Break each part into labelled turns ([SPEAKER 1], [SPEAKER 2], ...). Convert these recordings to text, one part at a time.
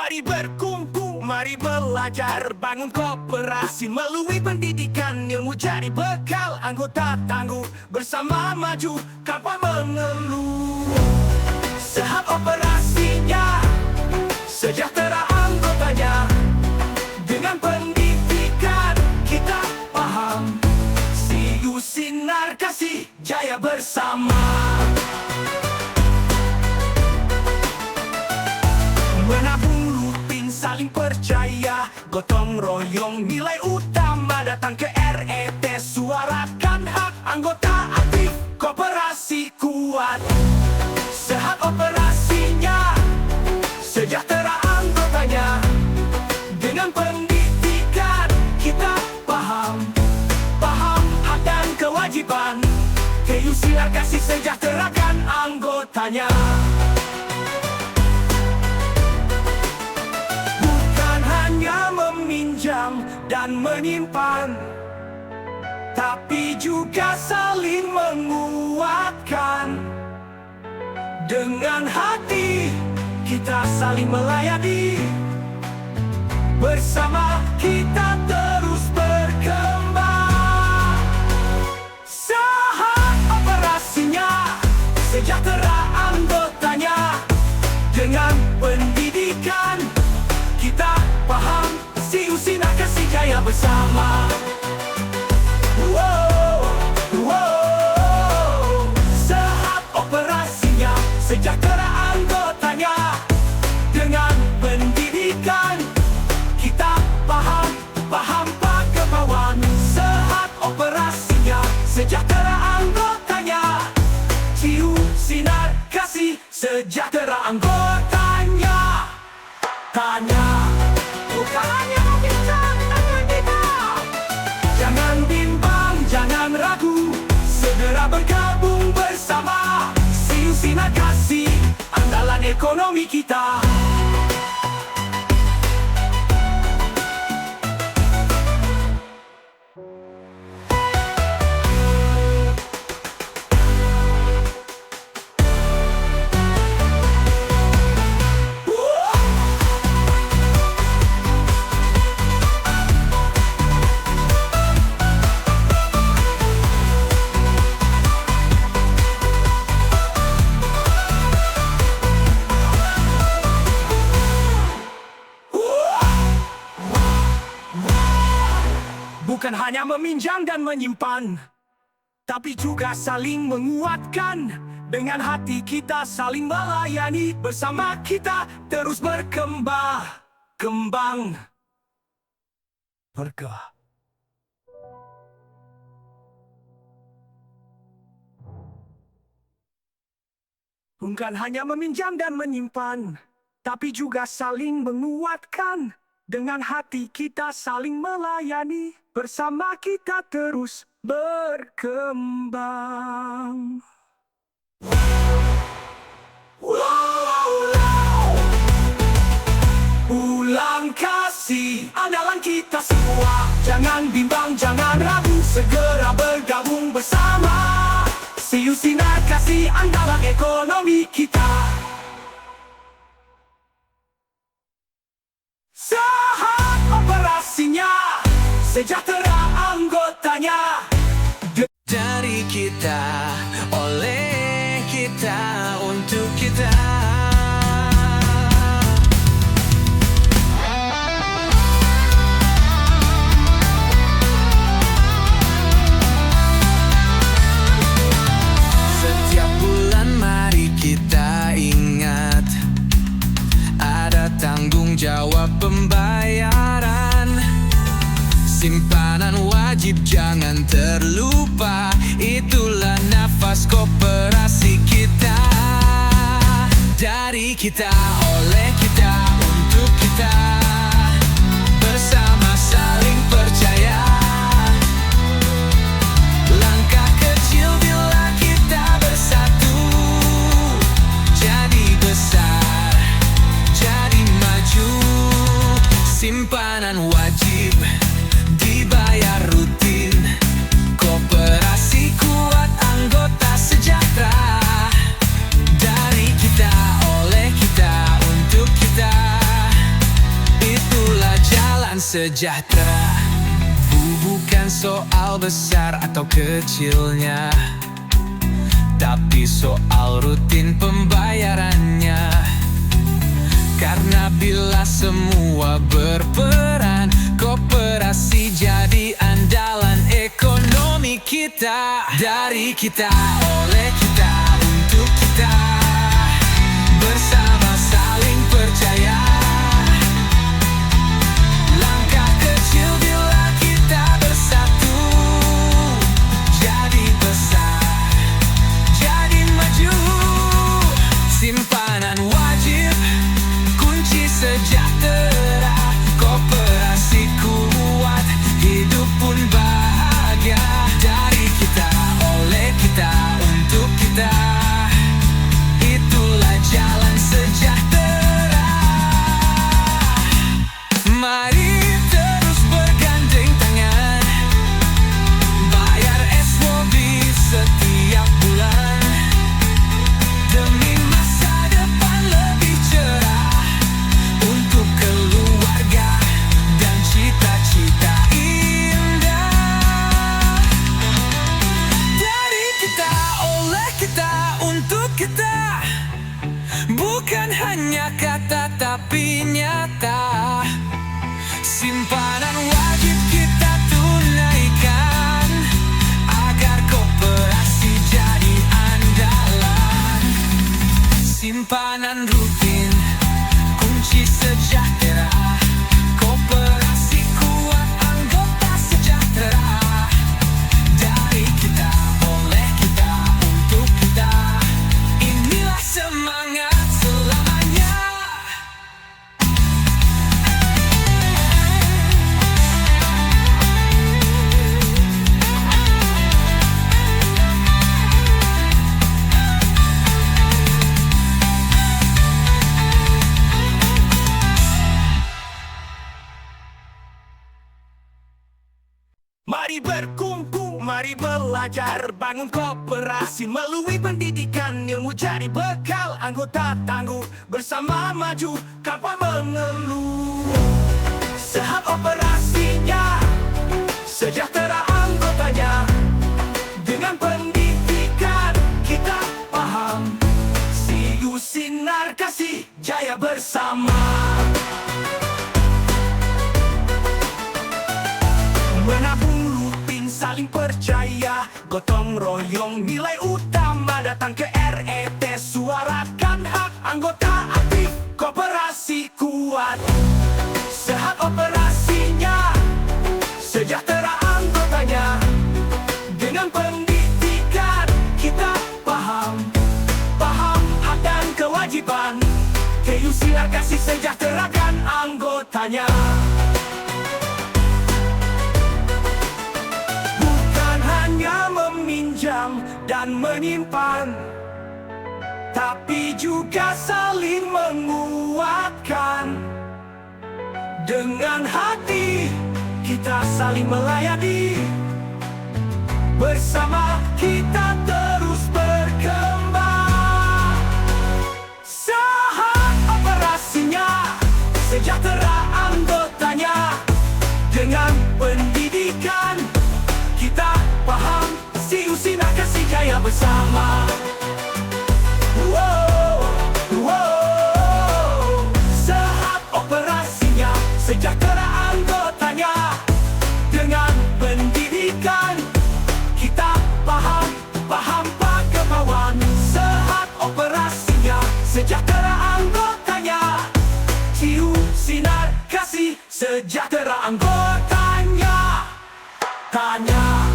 [SPEAKER 1] Mari berkumpul, mari belajar, bangun koperasi melalui pendidikan ilmu jadi bekal anggota tangguh bersama maju tanpa mengeluh. Sehat operasinya, sejahtera anggotanya. Dengan pendidikan kita paham, siu sinar kasih jaya bersama. Menabung rutin saling percaya, gotong royong nilai utama. Datang ke RET, suarakan hak anggota aktif, koperasi kuat. Sehat operasinya, sejahtera anggotanya. Dengan pendidikan kita paham hak dan kewajiban. KU sinar kasih sejahterakan anggotanya. Meminjam dan menyimpan, tapi juga saling menguatkan. Dengan hati kita saling melayani, bersama kita terus berkembang. Sehat operasinya, sejahtera anggotanya. Dengan pendidikan kita paham, siu sinar kasih jaya bersama. Sehat operasinya, sejahtera anggotanya. Dengan pendidikan kita paham pagelaran. Sehat operasinya, sejahtera anggotanya. Siu sinar kasih sejahtera anggotanya. Tanya bukan hanya bincang dengan kita. Jangan bimbang, jangan ragu, segera bergabung bersama. Siu sinar kasih, andalan ekonomi kita. Bukan hanya meminjam dan menyimpan, tapi juga saling menguatkan. Dengan hati kita saling melayani, bersama kita terus berkembang. Bukan hanya meminjam dan menyimpan, tapi juga saling menguatkan. Dengan hati kita saling melayani, bersama kita terus berkembang. Ulang kasih, andalan kita semua. Jangan bimbang, jangan ragu, segera bergabung bersama. Siu sinar kasih, andalan ekonomi kita. Sehat operasinya, sejahtera anggotanya.
[SPEAKER 2] Dari kita, oleh kita, untuk kita. Setiap bulan mari kita ingat, ada tanggung jawab pembayaran. Simpanan wajib jangan terlupa, itulah nafas koperasi kita. Dari kita, oleh kita, untuk kita. Bersama saling percaya. Langkah kecil bila kita bersatu, jadi besar, jadi maju. Simpanan wajib dibayar rutin, koperasi kuat, anggota sejahtera. Dari kita, oleh kita, untuk kita. sejahtera. Bukan soal besar atau kecilnya, tapi soal rutin pembayarannya. Karena bila semua berperan, koperasi jadi andalan ekonomi kita. Dari kita, oleh kita, untuk kita, bersama saling percaya. Langkah kecil bila kita bersatu, jadi besar, jadi maju. Simpanan wajib, kunci sejahtera. Koperasi kuat, hidup pun bahagia. Dari kita, oleh kita, untuk kita, itulah jalan sejahtera. Mari terus bergandeng tangan, bayar SWB setiap bulan, demi masa depan lebih cerah, untuk keluarga dan cita-cita indah. Dari kita, oleh kita, untuk kita, bukan hanya kata tapi nyata. Simpanan wajib kita tunaikan, agar koperasi jadi andalan. Simpanan rutin, kunci sejahtera. Koperasi kuat, anggota sejahtera. Dari kita, oleh kita, untuk kita, inilah semangat selamanya.
[SPEAKER 1] Mari berkumpul, mari belajar, bangun koperasi melalui pendidikan. Ilmu jadi bekal, anggota tangguh, bersama maju, tanpa mengeluh. Sehat operasinya, sejahtera anggotanya. Dengan pendidikan kita paham, siu sinar kasih, jaya bersama. Menabung rutin, saling percaya, gotong royong, nilai utama. Datang ke RET, suarakan hak anggota aktif, koperasi kuat. Sehat operasinya, sejahtera anggotanya. Dengan pendidikan kita paham hak dan kewajiban. KU sinar kasih, sejahterakan anggotanya. Meminjam dan menyimpan, tapi juga saling menguatkan. Dengan hati kita saling melayani, bersama kita terus berkembang. Sehat operasinya, sejahtera anggotanya. Dengan pendidikan kita paham, siu sinar kasih, jaya bersama. Sehat operasinya, sejahtera anggotanya. Dengan pendidikan kita paham kemauan. Sehat operasinya, sejahtera anggotanya. Siu sinar kasih, sejahtera anggotanya. Tanya,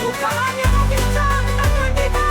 [SPEAKER 1] bukan hanya bincang dengan kita.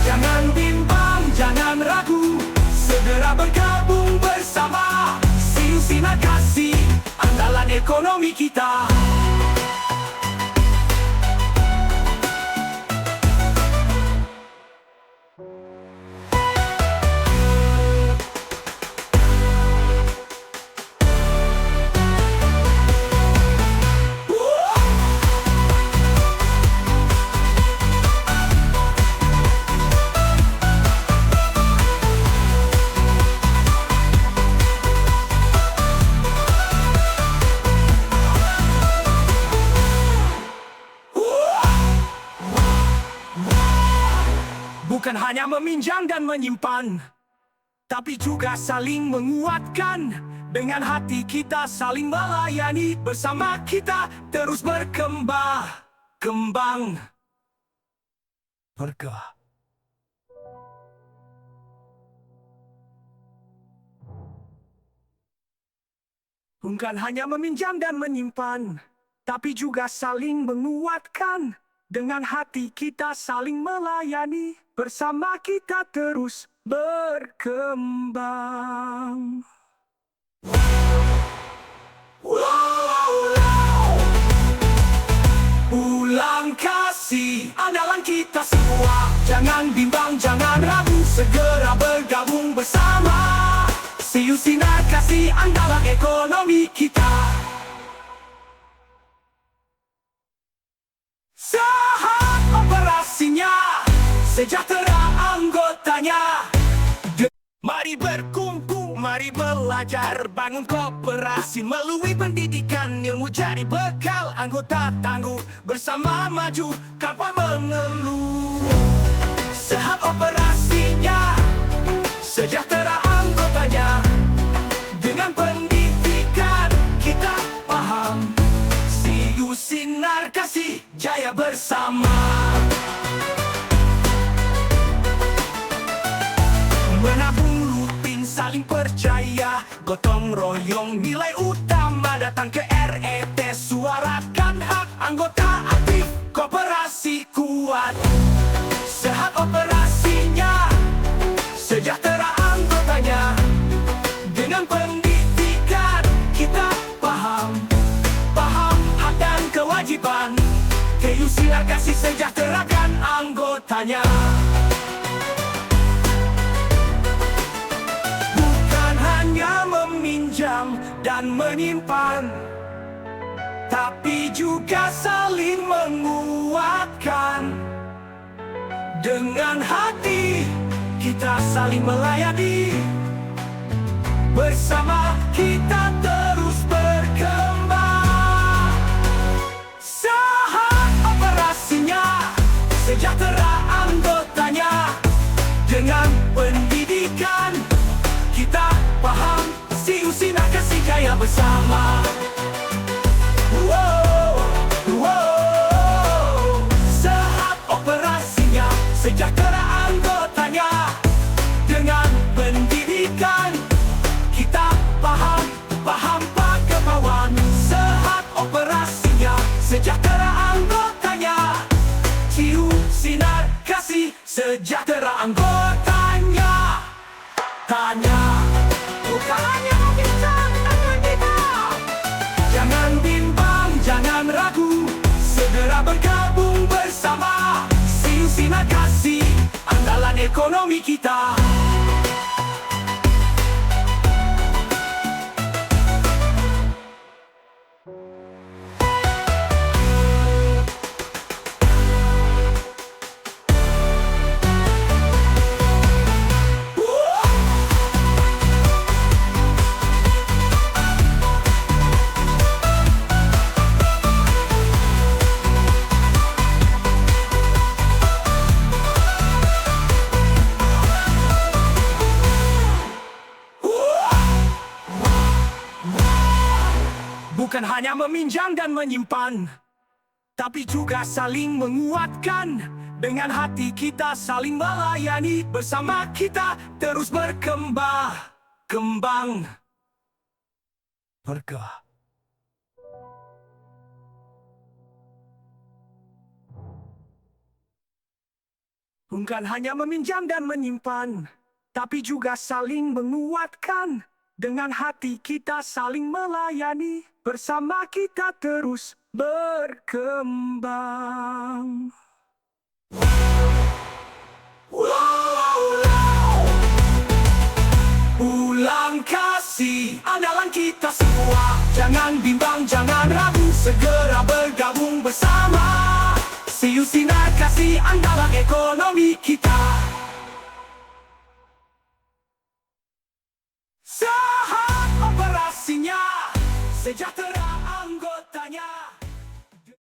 [SPEAKER 1] Jangan bimbang, jangan ragu, segera bergabung bersama. Siu sinar kasih, andalan ekonomi kita. hanya meminjam dan menyimpan, tapi juga saling menguatkan. Dengan hati kita saling melayani, bersama kita terus berkembang. Berkah. Bukan hanya meminjam dan menyimpan, tapi juga saling menguatkan. Dengan hati kita saling melayani, bersama kita terus berkembang. Ulang kasih, andalan kita semua. Jangan bimbang, jangan ragu, segera bergabung bersama. CU Sinar Kasih, andalan ekonomi kita. Sehat operasinya, sejahtera anggotanya. Mari berkumpul, mari belajar, bangun koperasi melalui pendidikan ilmu jadi bekal. Anggota tangguh bersama maju, tanpa mengeluh. Sehat operasinya, sejahtera anggotanya. Dengan pendidikan kita paham, CU Sinar Kasih jaya bersama. Menabung rutin saling percaya, gotong royong nilai utama. Datang ke RET, suarakan hak anggota aktif, koperasi kuat. Sehat operasinya, sejahtera anggotanya. Dengan pendidikan kita paham hak dan kewajiban. CU Sinar Kasih sejahterakan anggotanya. Meminjam dan menyimpan, tapi juga saling menguatkan. Dengan hati kita saling melayani, bersama kita terus berkembang. Sehat operasinya, sejahtera anggotanya. Dengan pendidikan kita paham, CU Sinar Kasih jaya bersama. Sehat operasinya, sejahtera anggotanya. Dengan pendidikan kita paham pagelaran. Sehat operasinya, sejahtera anggotanya. CU Sinar Kasih sejahtera anggotanya. Bukan hanya meminjam dan menyimpan. Jangan bimbang, jangan ragu, segera bergabung bersama. CU Sinar Kasih, andalan ekonomi kita. Bukan hanya meminjam dan menyimpan, tapi juga saling menguatkan. Dengan hati kita saling melayani, bersama kita terus berkembang. Berkah. Bukan hanya meminjam dan menyimpan, tapi juga saling menguatkan. Dengan hati kita saling melayani, bersama kita terus berkembang. Ulang kasih, andalan kita semua. Jangan bimbang, jangan ragu, segera bergabung bersama. CU Sinar Kasih, andalan ekonomi kita. Sehat operasinya, sejahtera anggota.